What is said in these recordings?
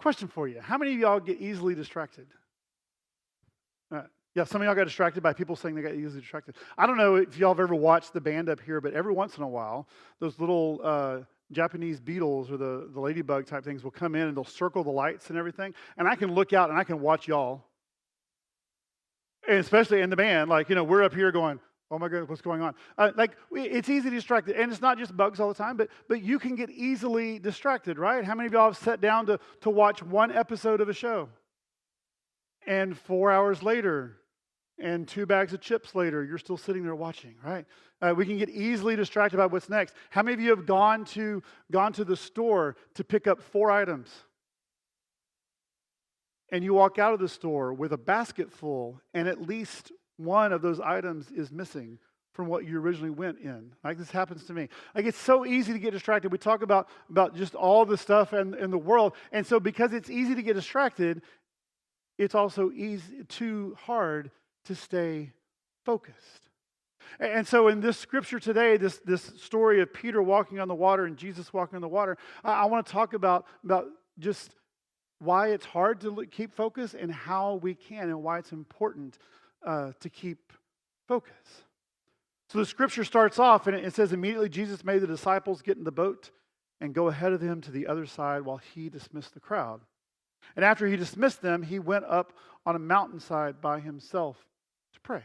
Question for you. How many of y'all get easily distracted? Yeah, some of y'all got distracted by people saying they got easily distracted. I don't know if y'all have ever watched the band up here, but every once in a while, those little Japanese beetles or the ladybug type things will come in and they'll circle the lights and everything. And I can look out and I can watch y'all. And especially in the band, we're up here going, oh my goodness, what's going on? It's easy to distract. And it's not just bugs all the time, but you can get easily distracted, right? How many of y'all have sat down to watch one episode of a show? And 4 hours later, and 2 bags of chips later, you're still sitting there watching, right? We can get easily distracted by what's next. How many of you have gone to the store to pick up 4 items? And you walk out of the store with a basket full, and at least one of those items is missing from what you originally went in. Like, this happens to me. Like, it's so easy to get distracted. We talk about just all the stuff in the world. And so because it's easy to get distracted, it's also too hard to stay focused. And so in this scripture today, this story of Peter walking on the water and Jesus walking on the water, I want to talk about just why it's hard to keep focus and how we can, and why it's important to keep focus. So the scripture starts off and it says, immediately Jesus made the disciples get in the boat and go ahead of him to the other side while he dismissed the crowd. And after he dismissed them, he went up on a mountainside by himself to pray.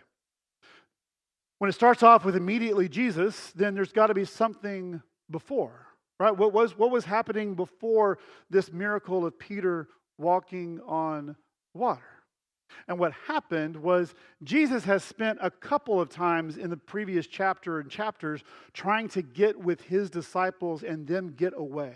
When it starts off with immediately Jesus, then there's got to be something before, right? What was happening before this miracle of Peter walking on water? And what happened was Jesus has spent a couple of times in the previous chapters trying to get with his disciples and them get away.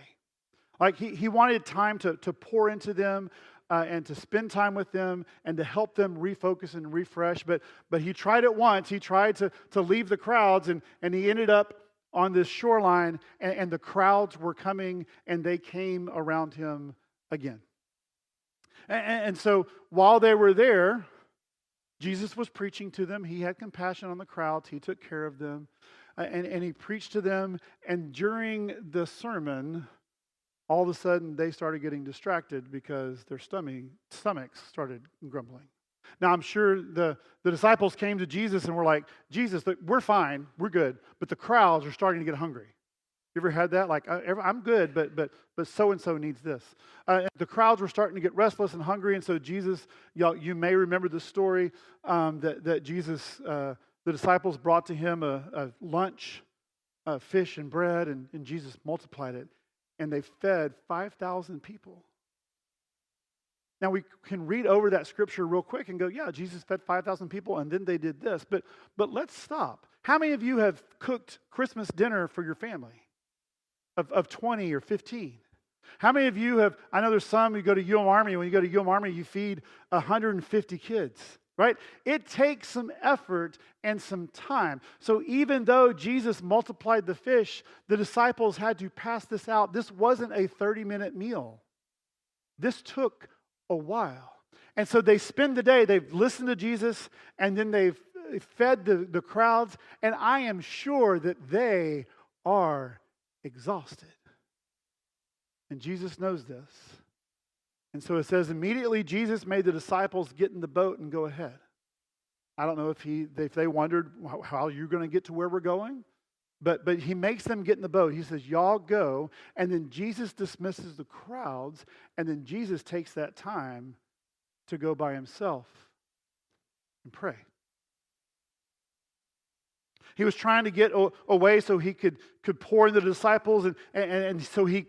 Like he wanted time to pour into them and to spend time with them and to help them refocus and refresh. But he tried it once. He tried to leave the crowds and he ended up on this shoreline and the crowds were coming and they came around him again. And so while they were there, Jesus was preaching to them. He had compassion on the crowds. He took care of them. And he preached to them. And during the sermon, all of a sudden, they started getting distracted because their stomachs started grumbling. Now, I'm sure the disciples came to Jesus and were like, Jesus, we're fine, we're good, but the crowds are starting to get hungry. You ever had that? Like, I'm good, but so-and-so needs this. The crowds were starting to get restless and hungry, and so Jesus, you may remember the story that Jesus, the disciples brought to him a lunch, fish and bread, and Jesus multiplied it. And they fed 5,000 people. Now we can read over that scripture real quick and go, yeah, Jesus fed 5,000 people and then they did this. But let's stop. How many of you have cooked Christmas dinner for your family of 20 or 15? How many of you have, I know there's some, you go to UM Army. When you go to UM Army, you feed 150 kids. Right? It takes some effort and some time. So even though Jesus multiplied the fish, the disciples had to pass this out. This wasn't a 30-minute meal. This took a while. And so they spend the day, they've listened to Jesus, and then they've fed the crowds, and I am sure that they are exhausted. And Jesus knows this. And so it says, immediately Jesus made the disciples get in the boat and go ahead. I don't know if they wondered how you're going to get to where we're going, but he makes them get in the boat. He says, y'all go, and then Jesus dismisses the crowds, and then Jesus takes that time to go by himself and pray. He was trying to get away so he could pour into the disciples, and so he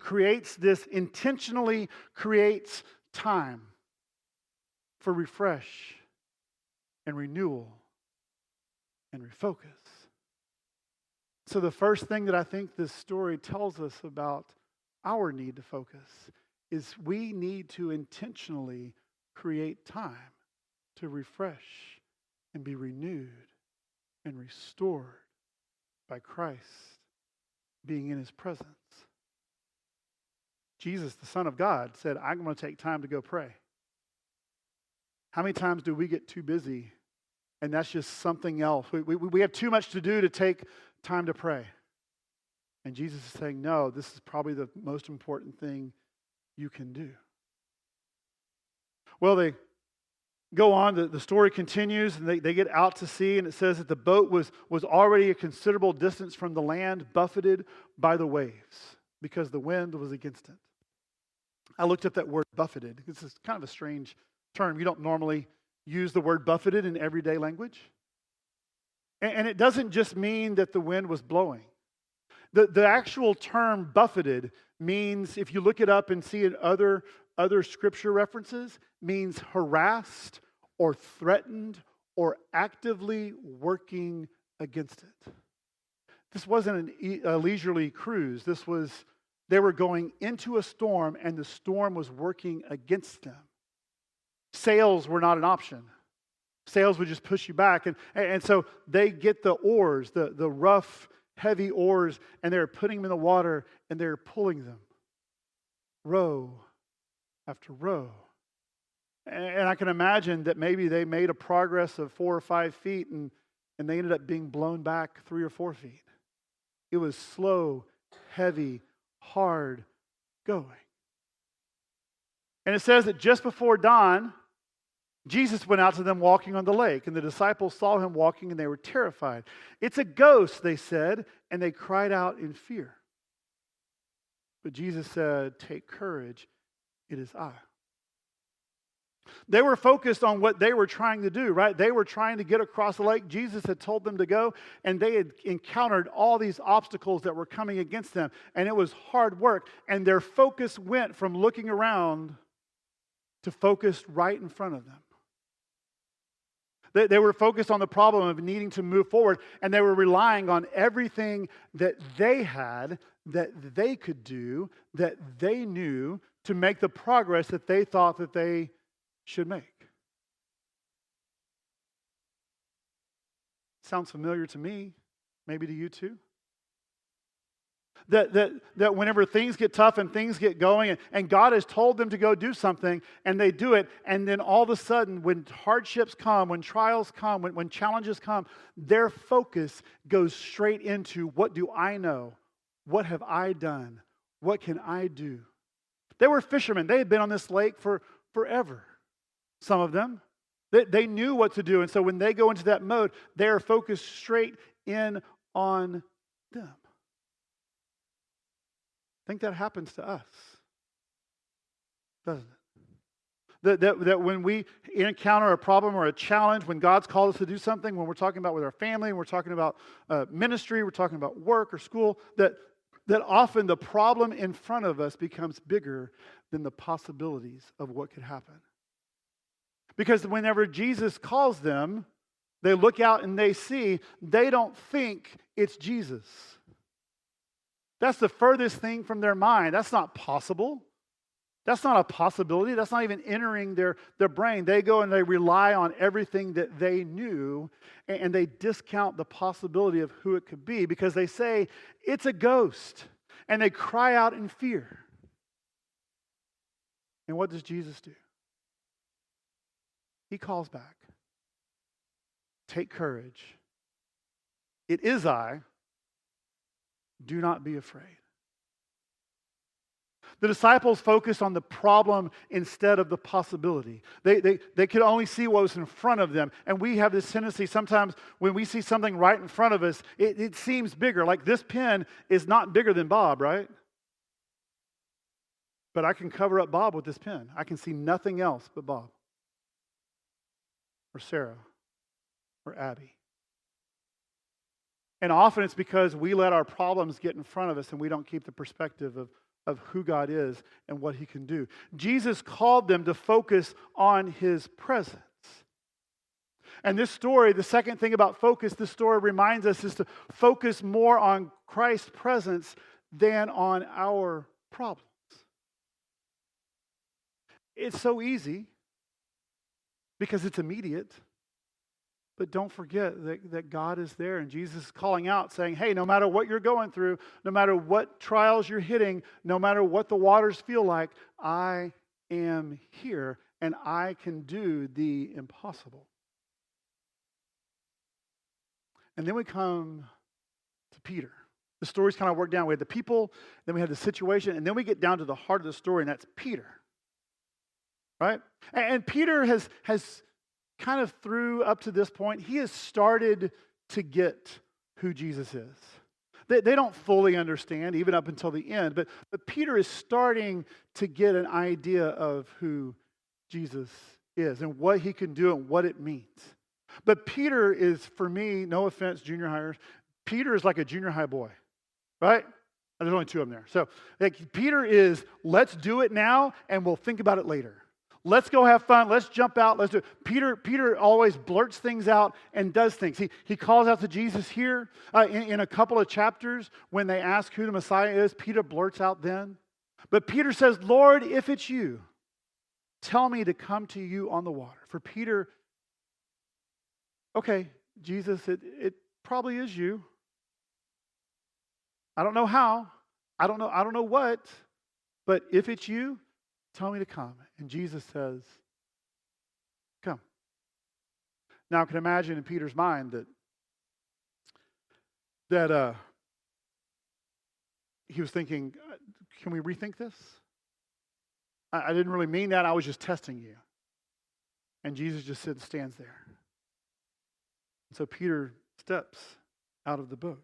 intentionally creates time for refresh and renewal and refocus. So the first thing that I think this story tells us about our need to focus is we need to intentionally create time to refresh and be renewed and restored by Christ being in his presence. Jesus, the Son of God, said, I'm going to take time to go pray. How many times do we get too busy and that's just something else? We have too much to do to take time to pray. And Jesus is saying, no, this is probably the most important thing you can do. Well, they go on, the story continues, and they get out to sea, and it says that the boat was already a considerable distance from the land, buffeted by the waves, because the wind was against it. I looked up that word buffeted. This is kind of a strange term. You don't normally use the word buffeted in everyday language. And it doesn't just mean that the wind was blowing. The actual term buffeted means, if you look it up and see it other scripture references, means harassed or threatened or actively working against it. This wasn't a leisurely cruise. They were going into a storm, and the storm was working against them. Sails were not an option. Sails would just push you back. And so they get the oars, the rough, heavy oars, and they're putting them in the water, and they're pulling them. Row after row. And I can imagine that maybe they made a progress of 4 or 5 feet, and they ended up being blown back 3 or 4 feet. It was slow, heavy, hard going. And it says that just before dawn, Jesus went out to them walking on the lake, and the disciples saw him walking, and they were terrified. "It's a ghost," they said, and they cried out in fear. But Jesus said, "Take courage, it is I." They were focused on what they were trying to do, right? They were trying to get across the lake. Jesus had told them to go, and they had encountered all these obstacles that were coming against them, and it was hard work. And their focus went from looking around to focused right in front of them. They were focused on the problem of needing to move forward, and they were relying on everything that they had, that they could do, that they knew to make the progress that they thought that they should make. Sounds familiar to me, maybe to you too. That whenever things get tough and things get going, and God has told them to go do something, and they do it, and then all of a sudden, when hardships come, when trials come, when challenges come, their focus goes straight into, what do I know? What have I done? What can I do? They were fishermen. They had been on this lake for forever. Some of them. They knew what to do, and so when they go into that mode, they are focused straight in on them. I think that happens to us, doesn't it? That when we encounter a problem or a challenge, when God's called us to do something, when we're talking about with our family, we're talking about ministry, we're talking about work or school, that often the problem in front of us becomes bigger than the possibilities of what could happen. Because whenever Jesus calls them, they look out and they see, they don't think it's Jesus. That's the furthest thing from their mind. That's not possible. That's not a possibility. That's not even entering their brain. They go and they rely on everything that they knew, and they discount the possibility of who it could be because they say, it's a ghost, and they cry out in fear. And what does Jesus do? He calls back. Take courage. It is I. Do not be afraid. The disciples focused on the problem instead of the possibility. They could only see what was in front of them. And we have this tendency sometimes when we see something right in front of us, it seems bigger. Like this pen is not bigger than Bob, right? But I can cover up Bob with this pen. I can see nothing else but Bob. Or Sarah. Or Abby. And often it's because we let our problems get in front of us and we don't keep the perspective of who God is and what He can do. Jesus called them to focus on His presence. And this story, the second thing about focus, this story reminds us is to focus more on Christ's presence than on our problems. It's so easy because it's immediate. But don't forget that God is there, and Jesus is calling out saying, hey, no matter what you're going through, no matter what trials you're hitting, no matter what the waters feel like, I am here, and I can do the impossible. And then we come to Peter. The story's kind of worked down. We had the people, then we had the situation, and then we get down to the heart of the story, and that's Peter. right? And Peter has kind of through up to this point, he has started to get who Jesus is. They don't fully understand, even up until the end, but Peter is starting to get an idea of who Jesus is and what he can do and what it means. But Peter is, for me, no offense, junior hires, Peter is like a junior high boy, right? And there's only two of them there. So like, Peter is, let's do it now and we'll think about it later. Let's go have fun. Let's jump out. Let's do it. Peter always blurts things out and does things. He calls out to Jesus here in a couple of chapters when they ask who the Messiah is. Peter blurts out then. But Peter says, Lord, if it's you, tell me to come to you on the water. For Peter, okay, Jesus, it probably is you. I don't know how. I don't know what. But if it's you, tell me to come. And Jesus says, come. Now I can imagine in Peter's mind that he was thinking, can we rethink this? I didn't really mean that. I was just testing you. And Jesus just stands there. So Peter steps out of the boat.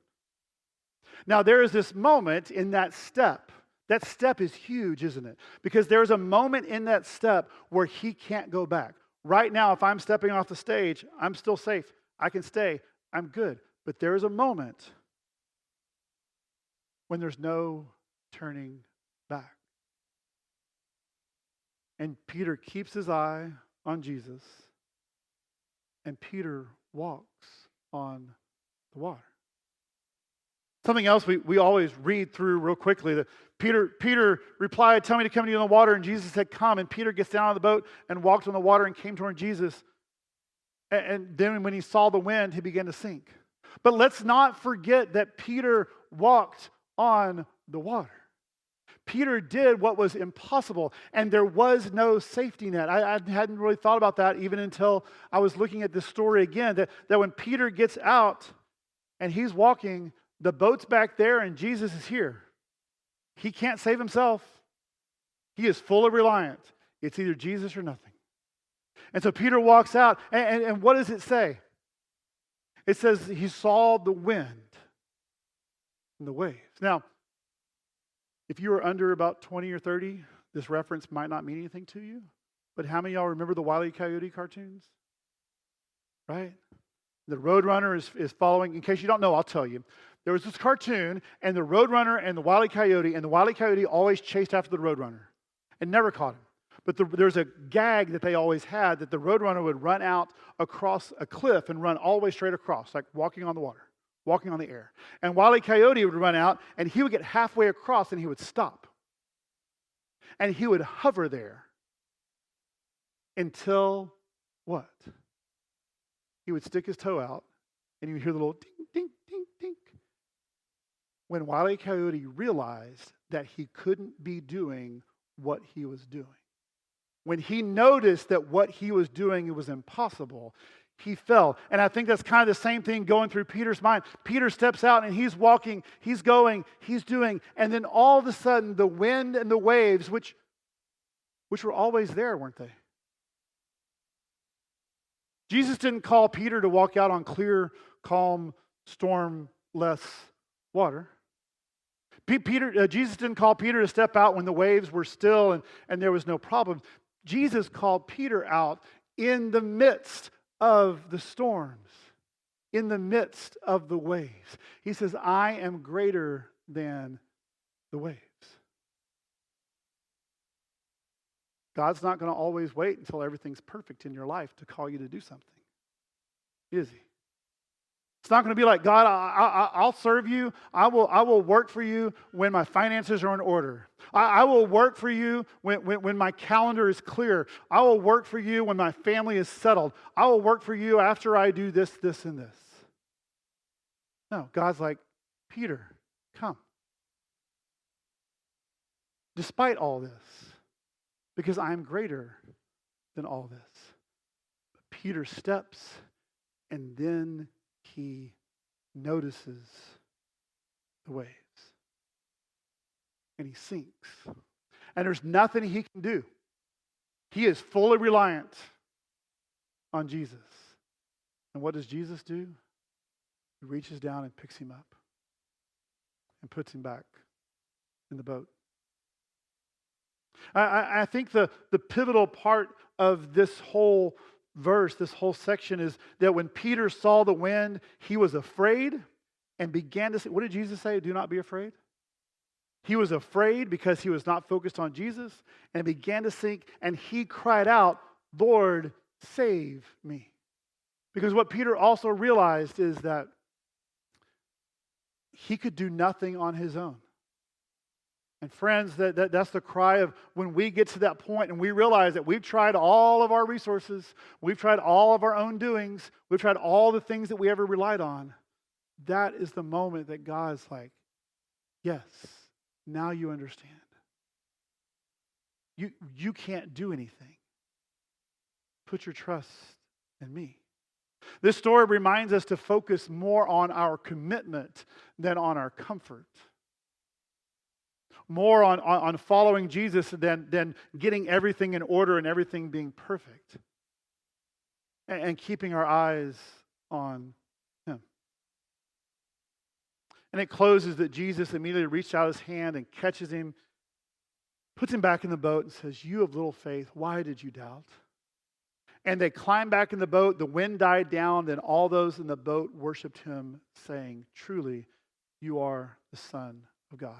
Now there is this moment in that step. That step is huge, isn't it? Because there's a moment in that step where he can't go back. Right now, if I'm stepping off the stage, I'm still safe. I can stay. I'm good. But there is a moment when there's no turning back. And Peter keeps his eye on Jesus, and Peter walks on the water. Something else we always read through real quickly, that Peter replied, tell me to come to you on the water, and Jesus said, come. And Peter gets down on the boat and walked on the water and came toward Jesus. And then when he saw the wind, he began to sink. But let's not forget that Peter walked on the water. Peter did what was impossible, and there was no safety net. I hadn't really thought about that even until I was looking at this story again, that when Peter gets out and he's walking, the boat's back there and Jesus is here. He can't save himself. He is fully reliant. It's either Jesus or nothing. And so Peter walks out, and what does it say? It says he saw the wind and the waves. Now, if you are under about 20 or 30, this reference might not mean anything to you. But how many of y'all remember the Wile E. Coyote cartoons? Right? The Roadrunner is following. In case you don't know, I'll tell you. There was this cartoon, and the Roadrunner and the Wile E. Coyote, and the Wile E. Coyote always chased after the Roadrunner and never caught him. But there's a gag that they always had that the Roadrunner would run out across a cliff and run all the way straight across, like walking on the water, walking on the air. And Wile E. Coyote would run out, and he would get halfway across, and he would stop. And he would hover there until what? He would stick his toe out, and you would hear the little ding, ding, ding, ding. When Wile E. Coyote realized that he couldn't be doing what he was doing. When he noticed that what he was doing was impossible, he fell. And I think that's kind of the same thing going through Peter's mind. Peter steps out and he's walking, he's going, he's doing, and then all of a sudden the wind and the waves, which were always there, weren't they? Jesus didn't call Peter to walk out on clear, calm, stormless water. Jesus didn't call Peter to step out when the waves were still and there was no problem. Jesus called Peter out in the midst of the storms, in the midst of the waves. He says, I am greater than the waves. God's not going to always wait until everything's perfect in your life to call you to do something, is he? It's not going to be like, God, I'll serve you. I will work for you when my finances are in order. I will work for you when my calendar is clear. I will work for you when my family is settled. I will work for you after I do this, this, and this. No, God's like, Peter, come. Despite all this, because I am greater than all this. But Peter steps, and then he notices the waves. And he sinks. And there's nothing he can do. He is fully reliant on Jesus. And what does Jesus do? He reaches down and picks him up and puts him back in the boat. I think the pivotal part of this whole verse, this whole section, is that when Peter saw the wind, he was afraid and began to say, what did Jesus say? Do not be afraid. He was afraid because he was not focused on Jesus and began to sink, and he cried out, Lord, save me. Because what Peter also realized is that he could do nothing on his own. And friends, that's the cry of when we get to that point and we realize that we've tried all of our resources, we've tried all of our own doings, we've tried all the things that we ever relied on. That is the moment that God's like, yes, now you understand. You can't do anything. Put your trust in me. This story reminds us to focus more on our commitment than on our comfort. More on following Jesus than getting everything in order and everything being perfect. And keeping our eyes on Him. And it closes that Jesus immediately reached out his hand and catches him, puts him back in the boat and says, you of little faith, why did you doubt? And they climbed back in the boat, the wind died down, then all those in the boat worshiped him, saying, truly, you are the Son of God.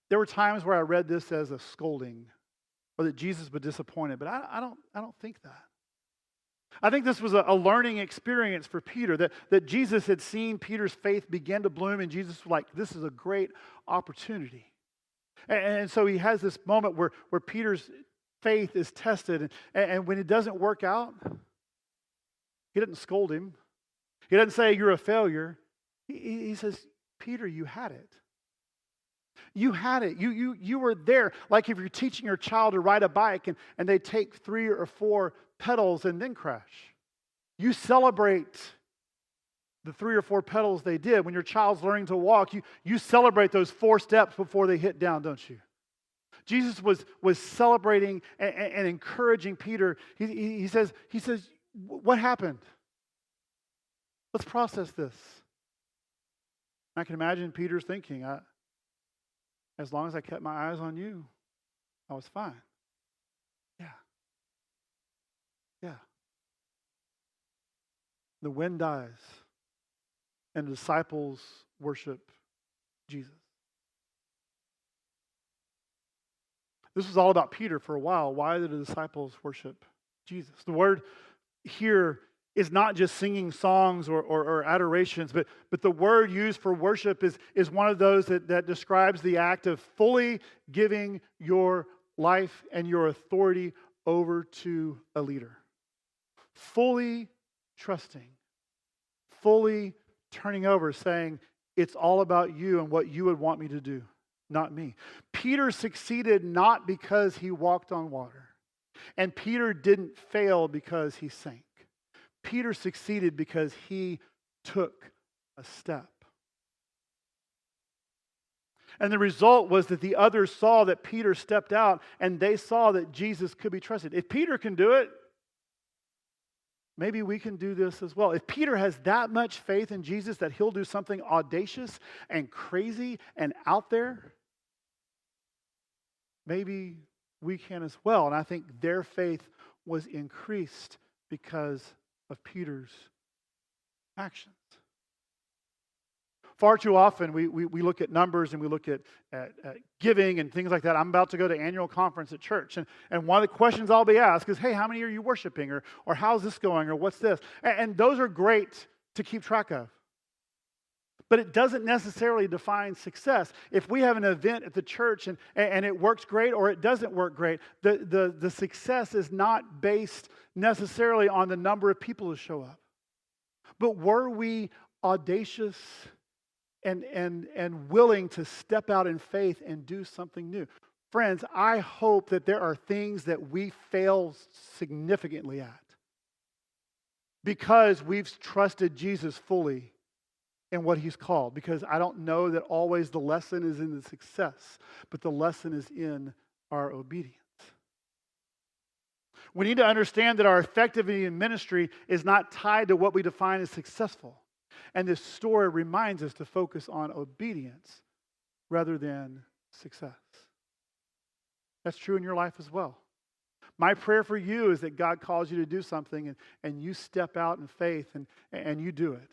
There were times where I read this as a scolding, or that Jesus was disappointed, but I don't think that. I think this was a learning experience for Peter, that Jesus had seen Peter's faith begin to bloom, and Jesus was like, this is a great opportunity. And so he has this moment where Peter's faith is tested, and when it doesn't work out, he doesn't scold him. He doesn't say, you're a failure. He says, Peter, you had it. You had it. You were there. Like if you're teaching your child to ride a bike and they take 3 or 4 pedals and then crash. You celebrate the 3 or 4 pedals they did. When your child's learning to walk, you celebrate those 4 steps before they hit down, don't you? Jesus was celebrating and encouraging Peter. He says, what happened? Let's process this. I can imagine Peter's thinking, as long as I kept my eyes on you, I was fine. Yeah. The wind dies, and the disciples worship Jesus. This was all about Peter for a while. Why did the disciples worship Jesus? The word here is not just singing songs or adorations, but the word used for worship is one of those that describes the act of fully giving your life and your authority over to a leader. Fully trusting, fully turning over, saying, it's all about you and what you would want me to do, not me. Peter succeeded not because he walked on water, and Peter didn't fail because he sank. Peter succeeded because he took a step. And the result was that the others saw that Peter stepped out, and they saw that Jesus could be trusted. If Peter can do it, maybe we can do this as well. If Peter has that much faith in Jesus that he'll do something audacious and crazy and out there, maybe we can as well. And I think their faith was increased because of Peter's actions. Far too often, we look at numbers and we look at giving and things like that. I'm about to go to annual conference at church. And one of the questions I'll be asked is, hey, how many are you worshiping? Or how's this going? Or what's this? And those are great to keep track of. But it doesn't necessarily define success. If we have an event at the church and it works great or it doesn't work great, the success is not based necessarily on the number of people who show up. But were we audacious and willing to step out in faith and do something new? Friends, I hope that there are things that we fail significantly at because we've trusted Jesus fully in what He's called. Because I don't know that always the lesson is in the success, but the lesson is in our obedience. We need to understand that our effectivity in ministry is not tied to what we define as successful. And this story reminds us to focus on obedience rather than success. That's true in your life as well. My prayer for you is that God calls you to do something and you step out in faith and you do it.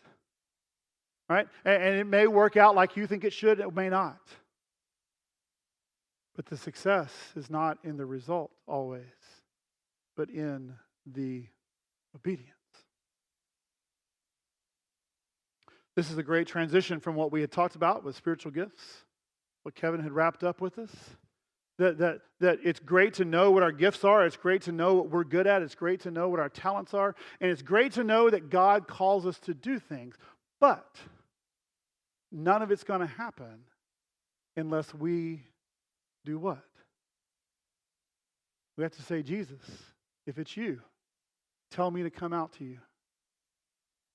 Right? And it may work out like you think it should, it may not. But the success is not in the result always, but in the obedience. This is a great transition from what we had talked about with spiritual gifts, what Kevin had wrapped up with us. That it's great to know what our gifts are. It's great to know what we're good at. It's great to know what our talents are. And it's great to know that God calls us to do things. But none of it's going to happen unless we do what? We have to say, Jesus, if it's you, tell me to come out to you.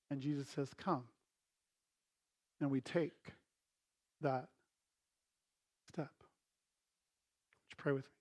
And Jesus says, come. And we take that step. Would you pray with me?